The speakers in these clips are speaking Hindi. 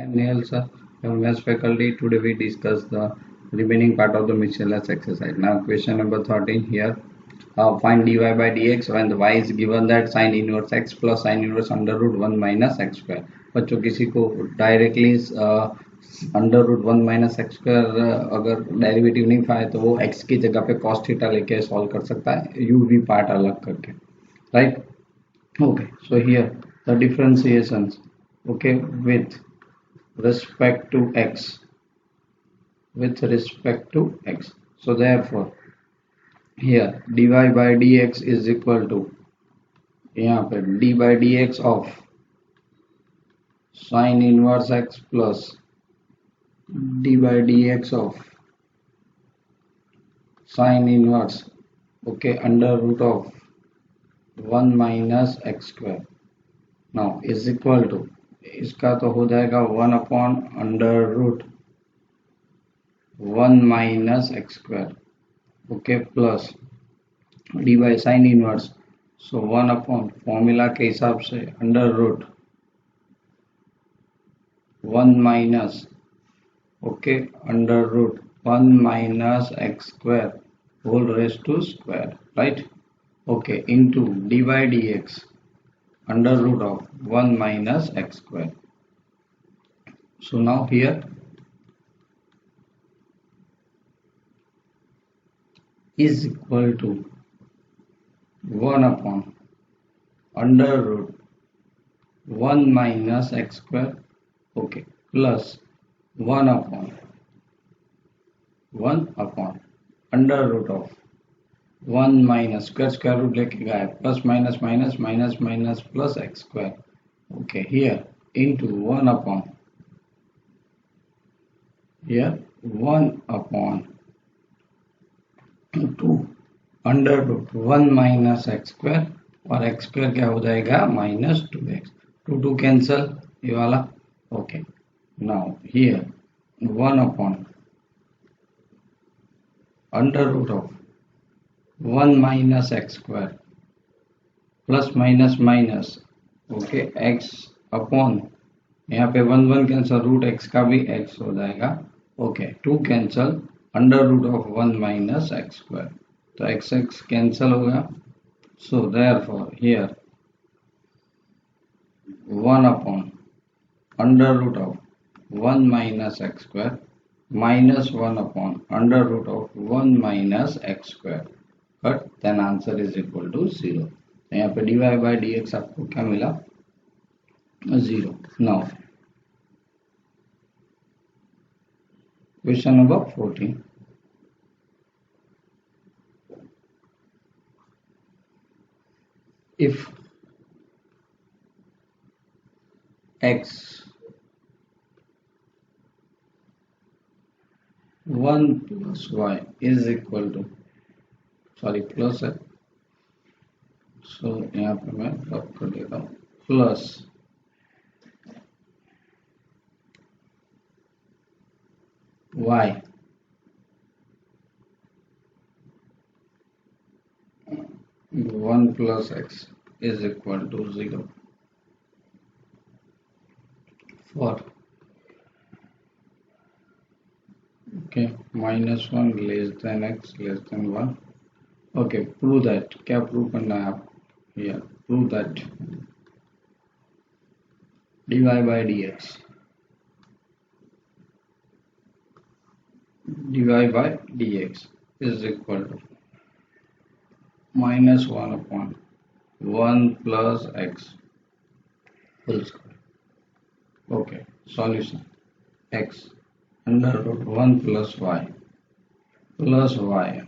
And Neil sir, MS faculty. Today we discuss the remaining part of the miscellaneous exercise. Now question number 13 here. Find dy by dx when the y is given that sin inverse x plus sin inverse under root 1 minus x square. बच्चों किसी को directly under root 1 minus x square अगर डेरिवेटिव नहीं पाए तो वो x की जगह पे cos थीटा लेके सॉल्व कर सकता है u v पार्ट अलग करके, right? Okay, so here the differentiations, okay, with respect to x, so therefore here dy by dx is equal to, यहाँ पे d by dx of sin inverse x plus d by dx of sin inverse, okay, under root of 1 minus x square now is equal to, इसका तो हो जाएगा 1 upon under root 1 minus x square, okay, plus d by sine inverse, so 1 upon formula के हिसाब से under root 1 minus, okay, under root 1 minus x square whole raise to square, right? Okay, into d by d x under root of 1 minus x square. So now here is equal to 1 upon under root 1 minus x square, okay, plus 1 upon under root of 1 minus square root लेके गए, plus minus minus minus minus plus x square, okay, here into 1 upon, here 1 upon 2 under root 1 minus x square, और एक्स स्क्वायर क्या हो जाएगा माइनस 2x, 2 कैंसल ये वाला, okay, now here 1 upon under root of 1 minus x square plus minus minus, okay, x upon, यहाँ पे 1 कैंसल, रूट एक्स का भी एक्स हो जाएगा, okay, 2 cancel, under root of 1 minus x square, तो एक्स एक्स कैंसल होगा, so therefore here 1 upon under root of 1 minus x square minus 1 upon under root of 1 minus x square, but then answer is equal to 0. यहाँ पे dy by dx आपको क्या मिला? 0. Now question number 14. If x 1 plus y is equal to, sorry plus है, सो यहाँ पे मैं रब कर देता हूँ, plus y 1 plus x is equal to 0 for, okay, minus 1 less than x less than 1. Okay, prove that. क्या प्रूव करना है आप? Here, prove that dy by dx is equal to minus 1 upon 1 plus x whole square. Okay, solution x under root 1 plus y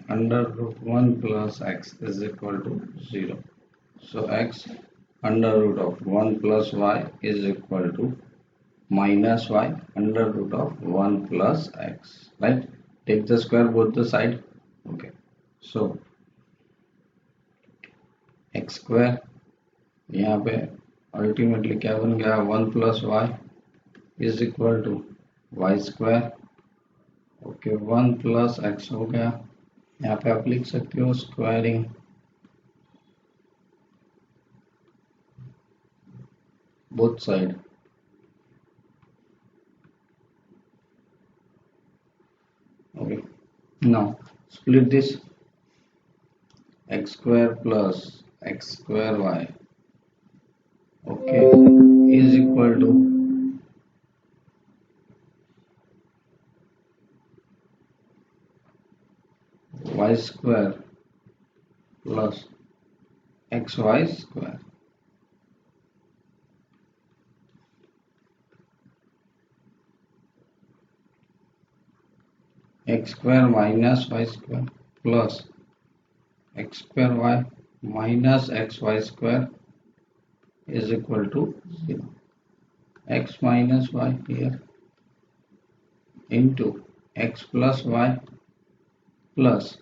under root 1 plus x is equal to 0. So x under root of 1 plus y is equal to minus y under root of 1 plus x, right? Take the square both the side, okay, so x square यहाँ पे अल्टीमेटली क्या बन गया, 1 plus y is equal to y square, okay, 1 plus x हो गया, यहाँ पे आप लिख सकते हो squaring both side, Now split this x square plus x square y, okay, is equal to y square plus xy square. X square minus y square plus x square y minus xy square is equal to 0. X minus y here into x plus y plus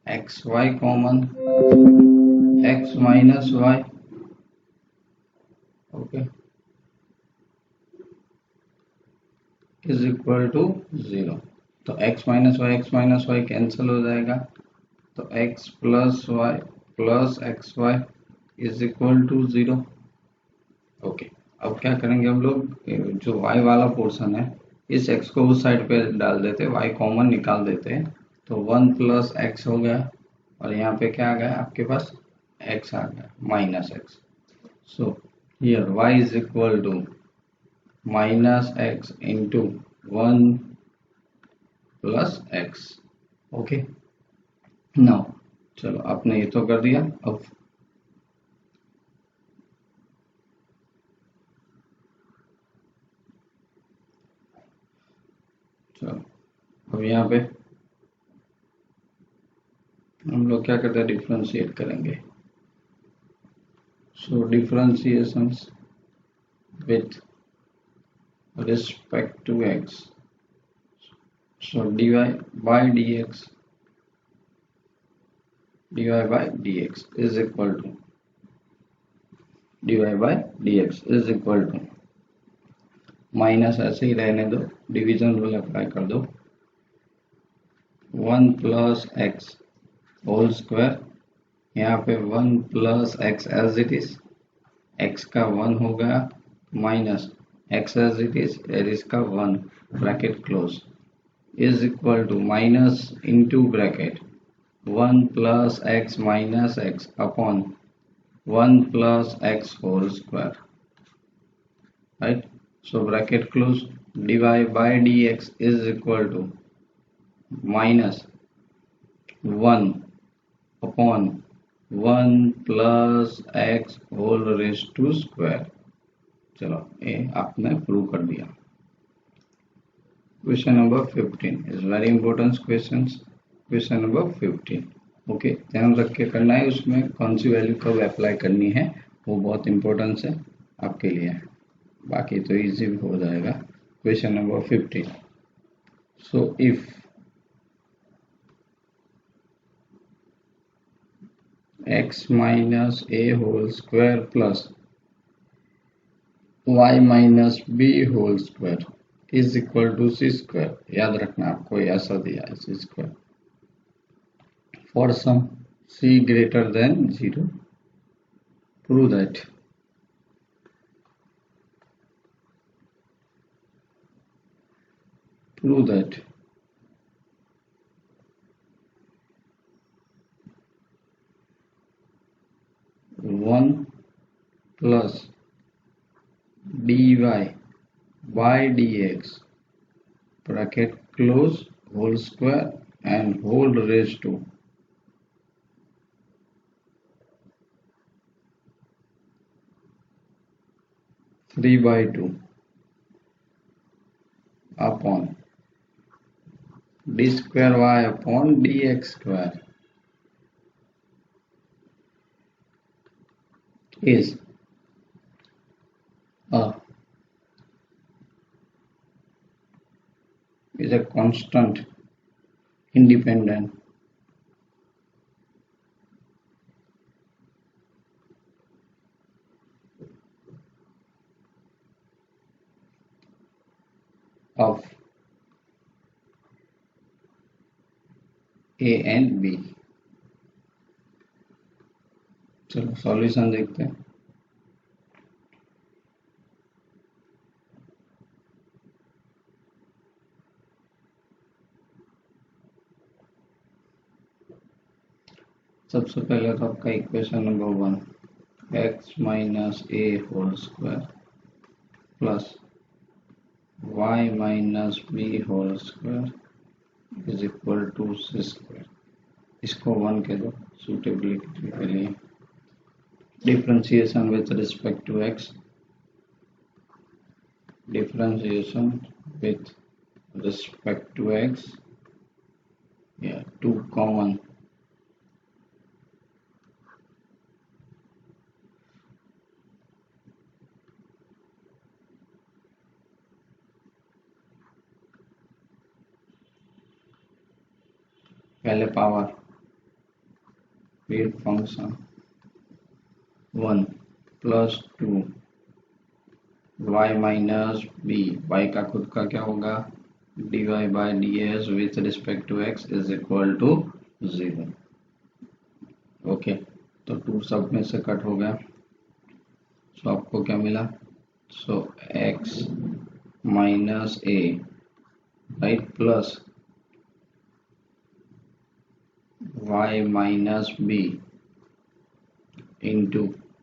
xy common, x minus y, okay, is equal to 0. तो x minus y कैंसिल हो जाएगा, तो x plus y plus xy is equal to 0. Okay, अब क्या करेंगे हम लोग, जो y वाला पोर्शन है इस x को उस साइड पे डाल देते, y कॉमन निकाल देते हैं, तो 1 प्लस x हो गया और यहाँ पे क्या आ गया आपके पास, x आ गया minus x. So here y is equal to minus x into 1 plus x. Okay, now चलो आपने ये तो कर दिया. अब चलो अब यहाँ पे हम लोग क्या करते हैं, डिफरेंशिएट करेंगे. So differentiations with respect to x, so dy by dx is equal to minus ऐसे ही रहने दो, डिवीजन रूल अप्लाई कर दो, 1 प्लस एक्स होल स्क्वायर, यहाँ पे 1 plus x as it is, एक्स का 1 हो गया minus x as it is, there is का 1 bracket close is equal to minus into bracket 1 plus x minus x upon 1 plus x whole square, right? So bracket close, dy by dx is equal to minus 1 upon 1 plus x whole raised to square. चलो ये आपने प्रूव कर दिया. Question number 15 is very important question. Question number 15, okay, ध्यान रख के करना है, उसमें कौन सी वैल्यू कब अप्लाई करनी है वो बहुत इंपॉर्टेंस है आपके लिए, बाकी तो इजी हो जाएगा. Question number 15. So if x minus a whole square plus y minus b whole square is equal to c square, याद रखना आपको ऐसा दिया है c square, for some c greater than 0, prove that. Prove that 1 plus dy by dx bracket close whole square and whole raised to 3/2 upon d square y upon dx square is a constant independent of a and b. चलो सॉल्यूशन देखते हैं. सबसे पहले तो आपका equation number 1 x minus a whole square plus y minus b whole square is equal to c square, इसको 1 कह दो सूटेबिलिटी के लिए। Differentiation with respect to x, differentiation with respect to x, yeah, 2 common, पहले पावर फिर function 1 plus 2 y minus b, y का खुद का क्या होगा dy by d x with respect to x is equal to 0। Okay, तो 2 सब में से कट हो गया, सो आपको क्या मिला, so x minus a right plus y minus b into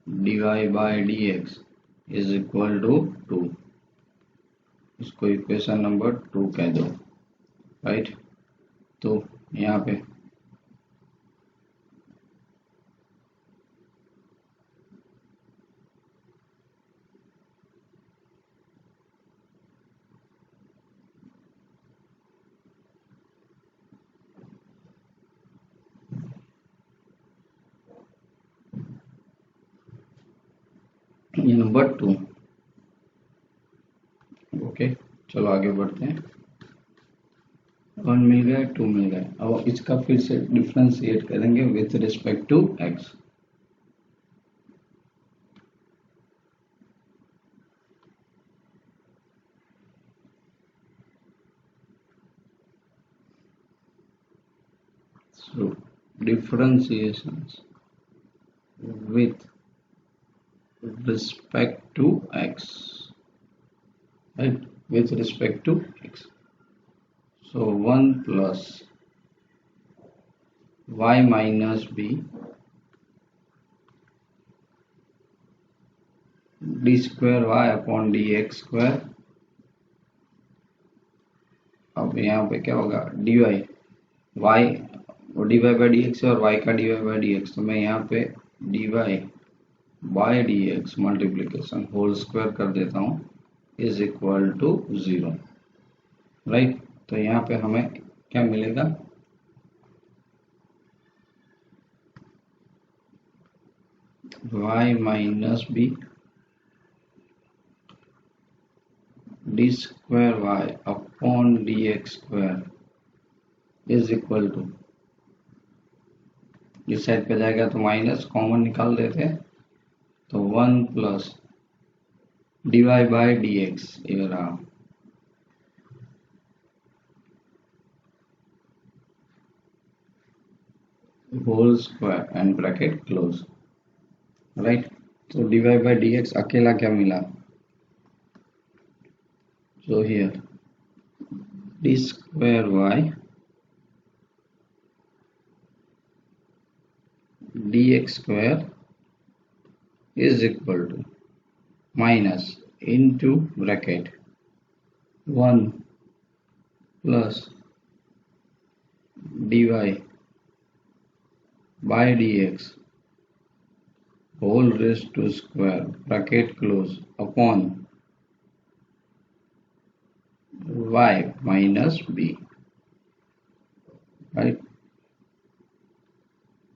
d y by d x is equal to 2, इसको इक्वेशन नंबर 2 कह दो राइट। तो यहाँ पे ये नंबर 2। ओके, चलो आगे बढ़ते हैं। 1 मिल गया, 2 मिल गया, अब इसका फिर से डिफरेंशिएट करेंगे with respect to x। So differentiations with respect to x, right, with respect to x, so 1 plus y minus b d square y upon d x square. अब यहाँ पे क्या होगा d y, y d y by d x और y का d y by d x, तो मैं यहाँ पे d y by d x multiplication whole square कर देता हूँ इज इक्वल टू 0 राइट। तो यहाँ पे हमें क्या मिलेगा, y minus b d square y upon d x square is equal to, इस साइड पे जाएगा तो माइनस कॉमन निकाल देते हैं, तो 1 plus d y by d x ये रहा, whole square and bracket close right. तो d y by d x अकेला क्या मिला, so here d square y dx square is equal to minus into bracket 1 plus dy by dx whole raised to square bracket close upon y minus b right,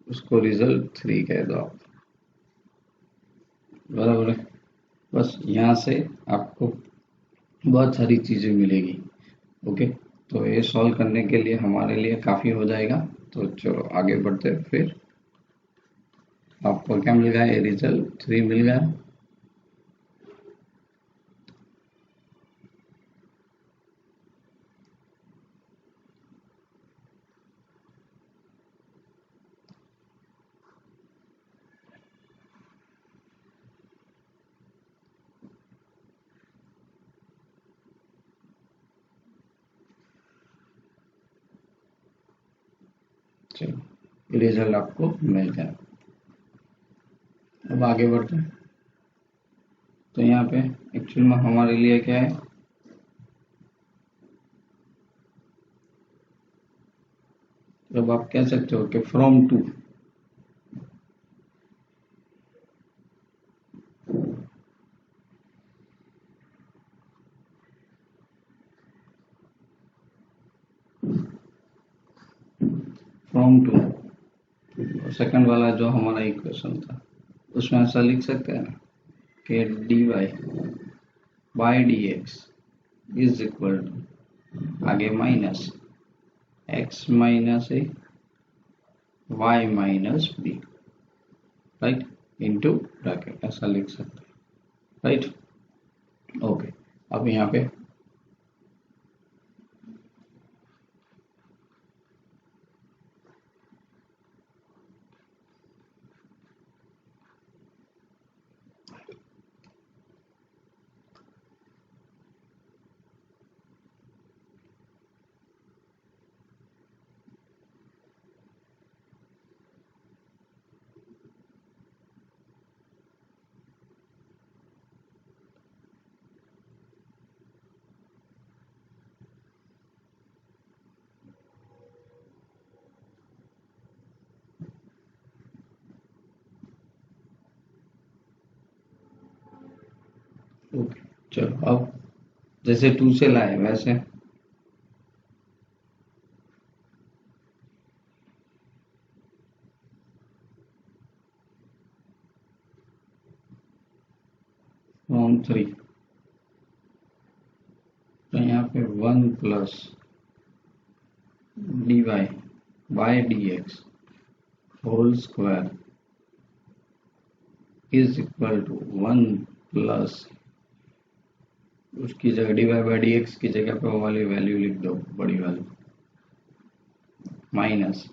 उसको रिजल्ट 3 कह दो आप, बराबर है। बस यहाँ से आपको बहुत सारी चीजें मिलेगी। ओके, तो ये सॉल्व करने के लिए हमारे लिए काफी हो जाएगा। तो चलो आगे बढ़ते हैं। फिर आपको क्या मिल गया, ये रिजल्ट 3 मिल गया। चलो रिजल्ट आपको मिल जाए। अब आगे बढ़ते हैं। तो यहाँ पे एक्चुअल में हमारे लिए क्या है, जब आप कह सकते हो कि from two, from two, second वाला जो हमारा इक्वेशन था उसमें ऐसा लिख सकते हैं कि dy by d x is equal to, आगे minus x minus a y minus b, right, into bracket, ऐसा लिख सकते हैं, राइट। ओके, अब यहाँ पे ओके, चलो अब जैसे 2 से लाए वैसे फ्रॉम 3, तो यहाँ पे 1 plus d y by d x whole square is equal to 1 plus, उसकी जगह d y by d x की जगह पे वो वाली वैल्यू लिख दो, बड़ी वाली, minus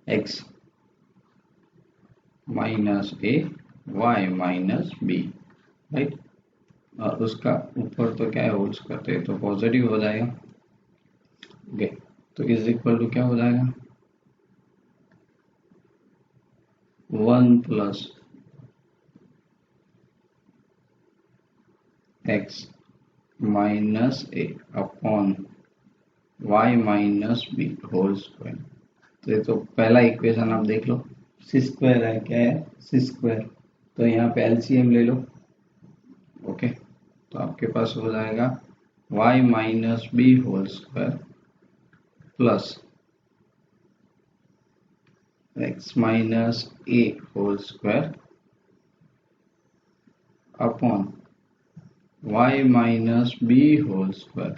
x minus a y minus b, right. और उसका ऊपर तो क्या है, होल स्क्वायर, है तो पॉजिटिव हो जाएगा। ओके, तो इज इक्वल टू क्या हो जाएगा, 1 plus x minus a upon y minus b whole square. तो ये तो पहला इक्वेशन आप देख लो, सी स्क्वायर है, क्या है, सी स्क्वायर, तो यहाँ पे एलसीएम ले लो। ओके, तो आपके पास हो जाएगा y minus b whole square plus x minus a whole square upon y minus b whole square,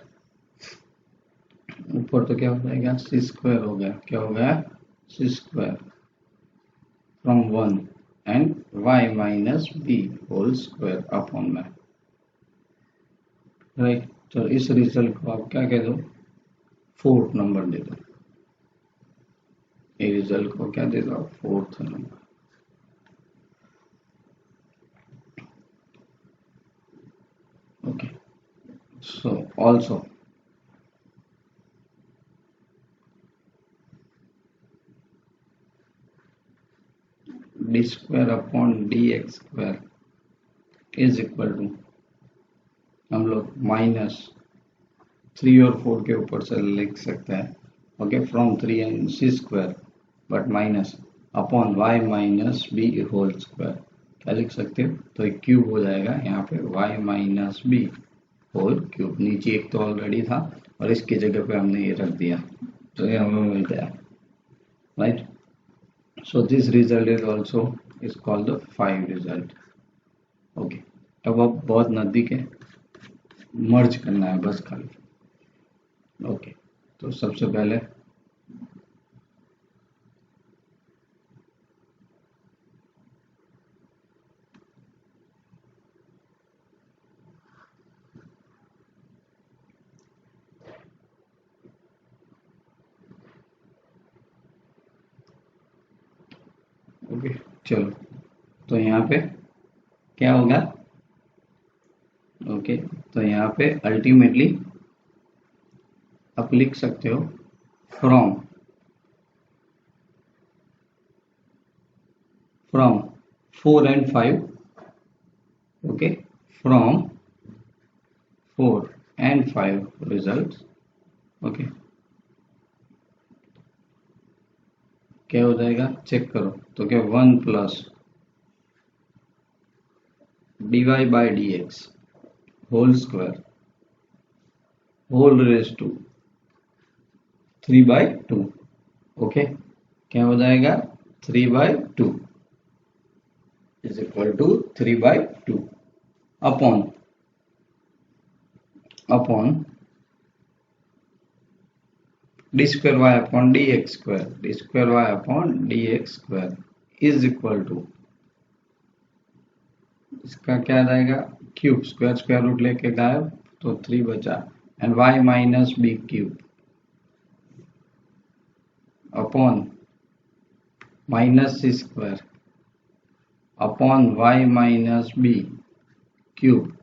ऊपर तो क्या हो जाएगा, सी स्क्वायर हो गया, क्या हो गया, c square from 1 and y minus b whole square upon में, राइट। तो इस रिजल्ट को आप क्या कह दो, 4th नंबर दे दो, ये रिजल्ट को क्या दे दो, 4th नंबर। Okay, so also d square upon d x square is equal to, हम लोग माइनस 3 और 4 के ऊपर से लिख सकते हैं, okay, from 3 and c square, but minus upon y minus b whole square, क्या लिख सकते हो, तो एक क्यूब हो जाएगा यहाँ पे, y minus b whole cube, नीचे एक तो ऑलरेडी था और इसकी जगह पे हमने ये रख दिया, तो ये हमें मिल गया, right. So this result is also is called the 5 result. Okay, अब आप बहुत नजदीक है, मर्ज करना है बस खाली। ओके, तो सबसे पहले ओके, चलो, तो यहाँ पे क्या होगा, ओके, तो यहाँ पे अल्टीमेटली आप लिख सकते हो from from 4 and 5. Okay, from 4 and 5 results. Okay, क्या हो जाएगा चेक करो तो क्या 1 plus dy by d x whole square whole raise to 3/2. Okay, क्या हो जाएगा 3/2 is equal to 3/2 upon d square y upon d x square is equal to, इसका क्या आ जाएगा क्यूब, स्क्वायर रूट लेके गायब तो 3 बचा, and y minus b cube upon minus c square upon y minus b cube,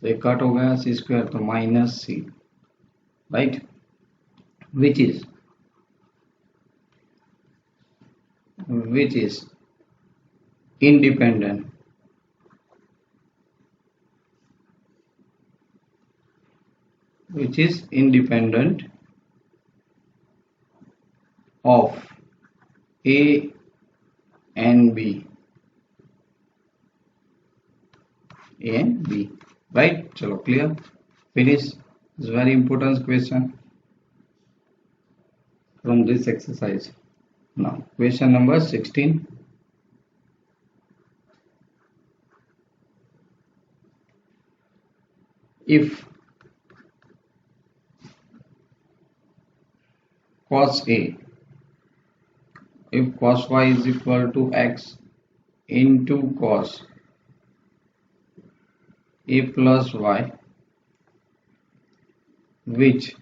तो ये कट हो गया सी स्क्वायर तो minus c, right, which is independent of a and b, right? चलो clear, finish. It's very important question from this exercise. Now question number 16. If cos y is equal to x into cos a plus y, with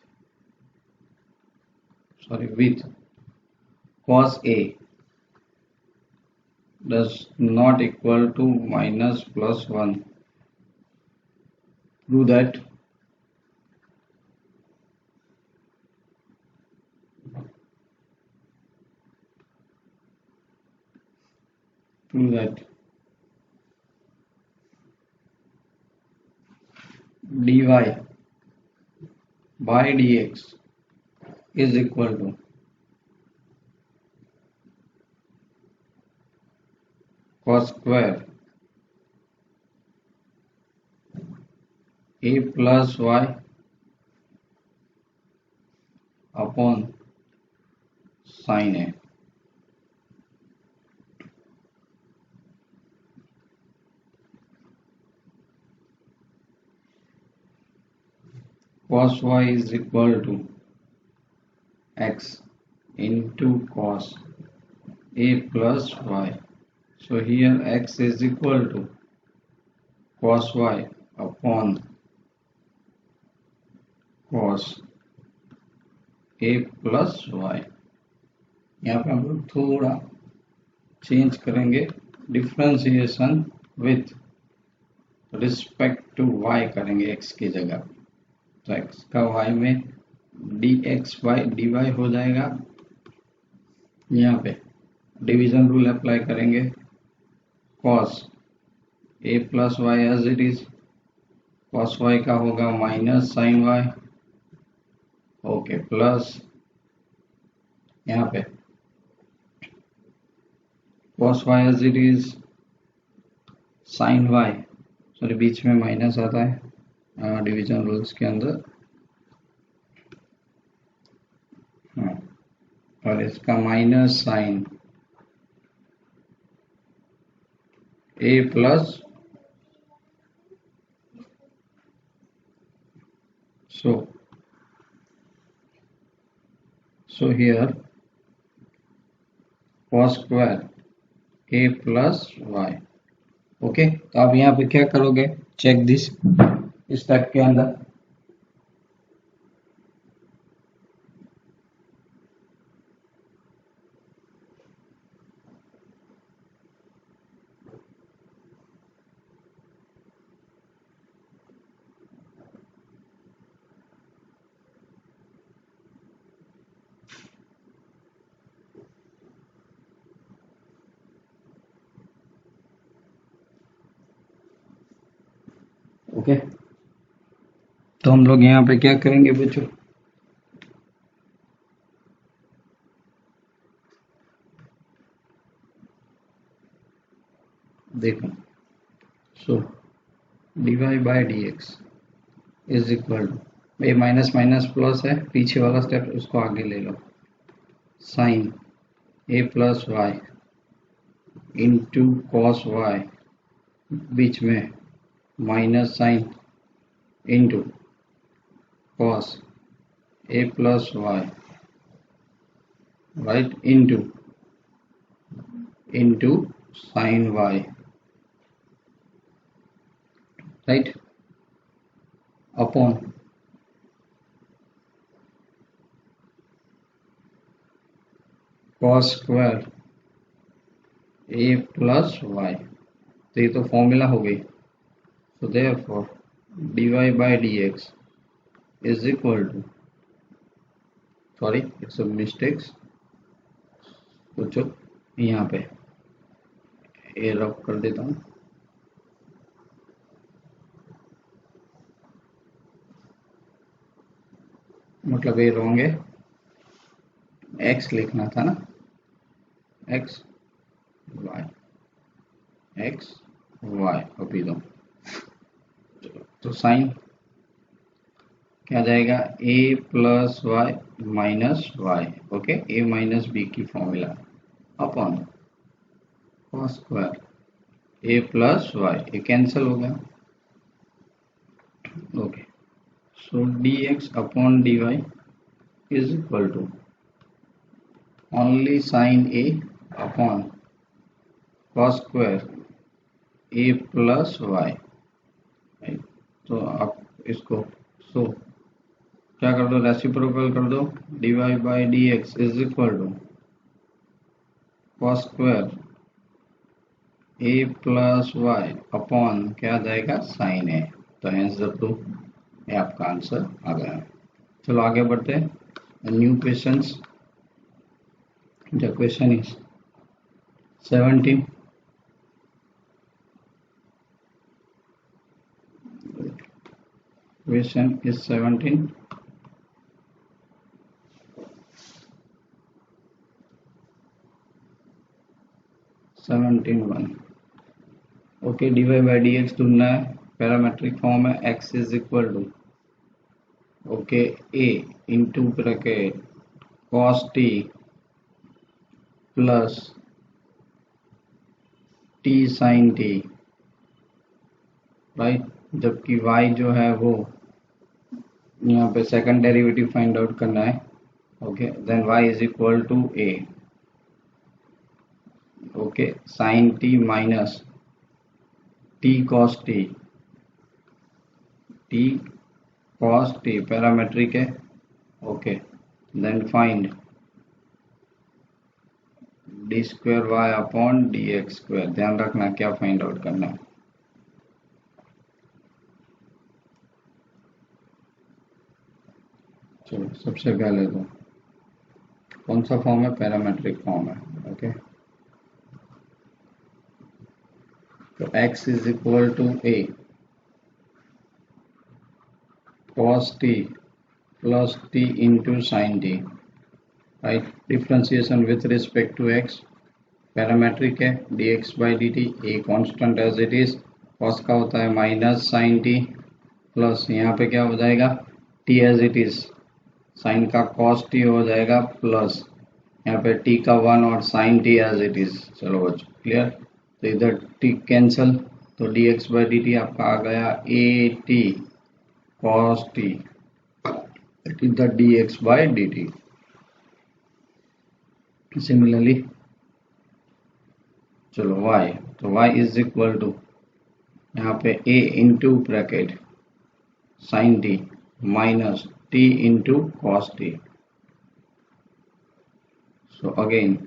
cos a does not equal to minus plus 1, prove that. dy by dx is equal to cos square a plus y upon sin a. Cos y is equal to x into cos a plus y. So here x is equal to cos y upon cos a plus y. यहाँ पे हम लोग थोड़ा चेंज करेंगे, differentiation with respect to y करेंगे x की जगह, तो x का y में dx बाई dy हो जाएगा, यहाँ पे डिवीजन रूल अप्लाई करेंगे, cos a plus y as it is, cos y का होगा minus sine y, okay, plus यहाँ पे cos y as it is sine y, sorry बीच में माइनस आता है डिवीजन रूल्स के अंदर, हाँ, और इसका minus sine a plus, so here cos square a plus y. Okay, तो आप यहाँ पे क्या करोगे, चेक दिस इस स्टेप के अंदर, तो हम लोग यहाँ पे क्या करेंगे बच्चों, देखो, so dy by d x is equal to, ये माइनस माइनस प्लस है, पीछे वाला स्टेप उसको आगे ले लो, sine a plus y into cos y, बीच में minus sine into cos a plus y, right, into sine y, right, upon cos square a plus y. तो ये तो फॉर्मूला हो गई। So therefore dy by dx is equal to, sorry it's a mistakes, सोचो यहाँ पे ए रब कर देता हूँ, मतलब ये रॉन्ग है, x लिखना था ना, x y कॉपी दो। तो साइन क्या जाएगा, a plus y minus y, okay, a minus b की formula, upon cos square a plus y, ये कैंसिल हो गया, okay. So dx upon dy is equal to only sine a upon cos square a plus y. तो आप इसको क्या कर दो, रेसिप्रोकल कर दो, dy by d x is equal to cos square a plus y upon क्या आ जाएगा, साइन ए। तो आंसर टू, ये आपका आंसर आ गया। चलो आगे बढ़ते हैं, new questions. The question is 17, question is 17, okay, dy by d x ढूंढना है, पैरामेट्रिक फॉर्म है, x is equal to, okay, a into bracket cos t plus t sine t, right, जबकि y जो है वो यहाँ पे सेकंड डेरिवेटिव फाइंड आउट करना है, okay, then y is equal to a, okay, sine t minus t cos t, t cos t parametric है, okay, then find d square y upon d x square. ध्यान रखना क्या फाइंड आउट करना है। चलो सबसे पहले तो कौन सा फॉर्म है, पैरामेट्रिक फॉर्म है, ओके। तो x is equal to a cos t plus t into sin t, right, differentiation with respect to x, parametric है, dx by dt, a constant as it is, cos का होता है माइनस sin t, प्लस यहाँ पे क्या हो जाएगा, t as it is, sin का cos t हो जाएगा, प्लस यहाँ पे t का 1 और sin t as it is. चलो बच्चों क्लियर, तो इधर t कैंसल, तो dx by dt आपका आ गया a t cos t, that is the dx by dt। Similarly चलो y, तो y इज इक्वल टू यहाँ पे a into bracket sine t minus t into cos t। So again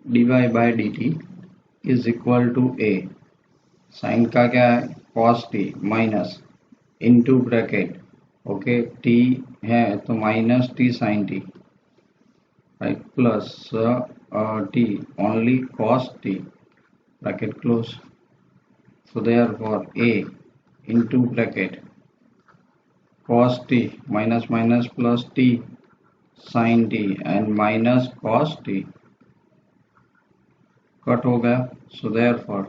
dy by dt is equal to a, sine का क्या है cos t minus into bracket, okay, t है तो minus t sine t, right, plus t only cos t, bracket close. So therefore a into bracket cos t minus minus plus t sin t and minus cos t cut हो गया. So therefore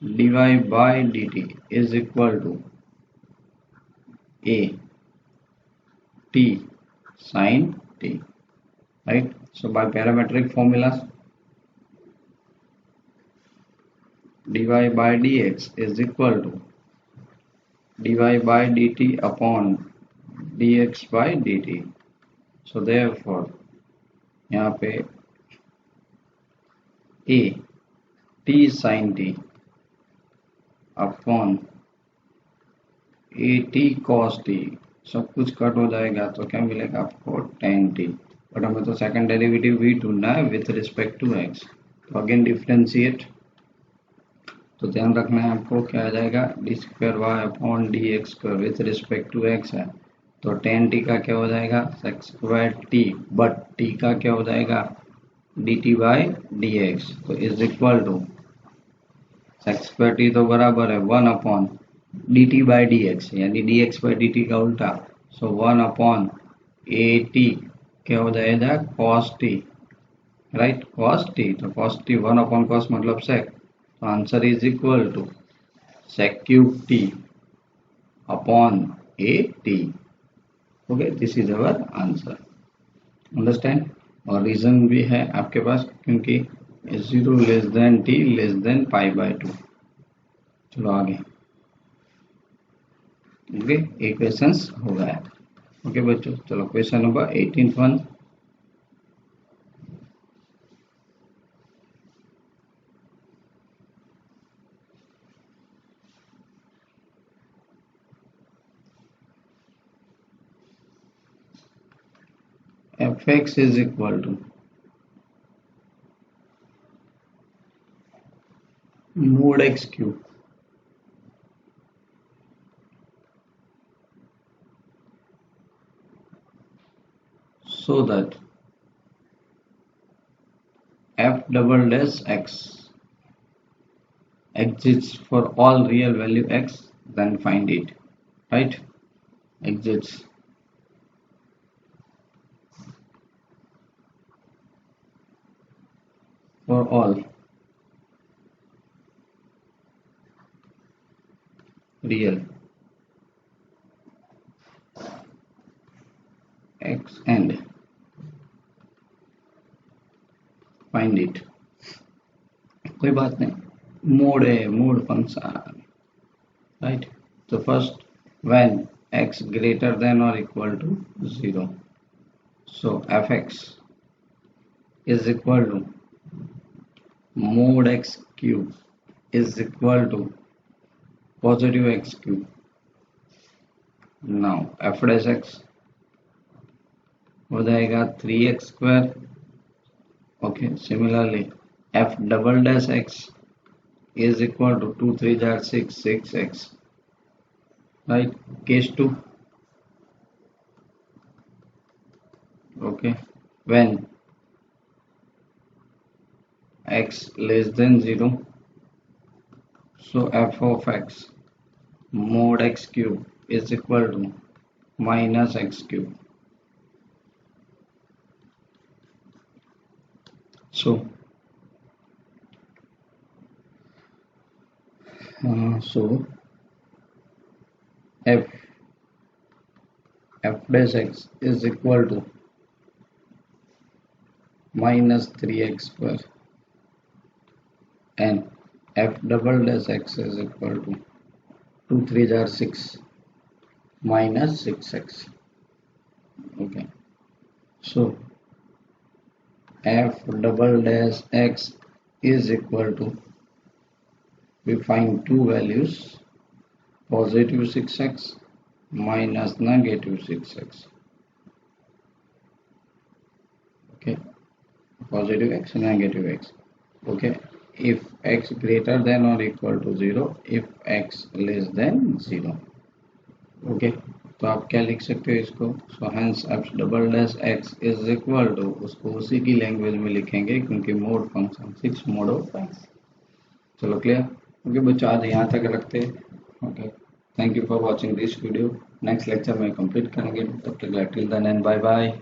dy by dt is equal to a t sin t, right? So by parametric formulas, dy by dx is equal to dy by dt upon dx by dt. So therefore यहाँ पे a t sin t upon a t cos t सब कुछ कट हो जाएगा तो क्या मिलेगा आपको tan t. बट हमें तो सेकंड डेरिवेटिव भी ढूंढना है विथ रिस्पेक्ट टू x. तो अगेन डिफरेंशिएट, तो ध्यान रखना है आपको क्या आ जाएगा d square y upon d x square with respect to x है. तो टेन टी का क्या हो जाएगा sec square t, but t का क्या हो जाएगा d t by d x. तो is equal to sec square t तो बराबर है one upon d t by d x यानी D x by d t का उल्टा. So one upon a t क्या हो जाएगा cos t, right cos t. तो cos t one upon cos मतलब सेक. तो answer is equal to sec cube t upon a t. Okay, this is our answer. Understand? और रीजन भी है आपके पास क्योंकि 0 less than t less than pi by 2. चलो आगे. ओके, एक क्वेश्चंस हो गया. ओके बच्चों, चलो question number 18th one. fx is equal to mod x cube so that f double dash x exists for all real value x, then find it. Right, exists for all real x and find it. कोई बात नहीं, मोड है, मोड फंक्शन, राइट. तो first when x greater than और इक्वल टू 0, सो fx is equal to mod x cube is equal to positive x cube. Now f dash x हो जाएगा 3x square. Okay, similarly f double dash x is equal to 2 3 jar 6 6x, right. Case 2. Okay, when x less than 0, so f of x mod x cube is equal to minus x cube. So f dash x is equal to minus 3x square and f double dash x is equal to 2 3 jar 6 minus 6x. Okay, so f double dash x is equal to, we find two values, positive 6x minus negative 6x. Okay, positive x negative x. Okay, if x greater than or equal to 0, if x less than 0. Okay, तो आप क्या लिख सकते हो इसको, so hence f double dash x is equal to, उसको उसी की लैंग्वेज में लिखेंगे क्योंकि mod function 6 mod of x. चलो क्लियर. ओके बच्चों, आज यहाँ तक रखते हैं. Okay. Thank you for watching this video. Next lecture में कंप्लीट करेंगे, तब तक till then and bye bye.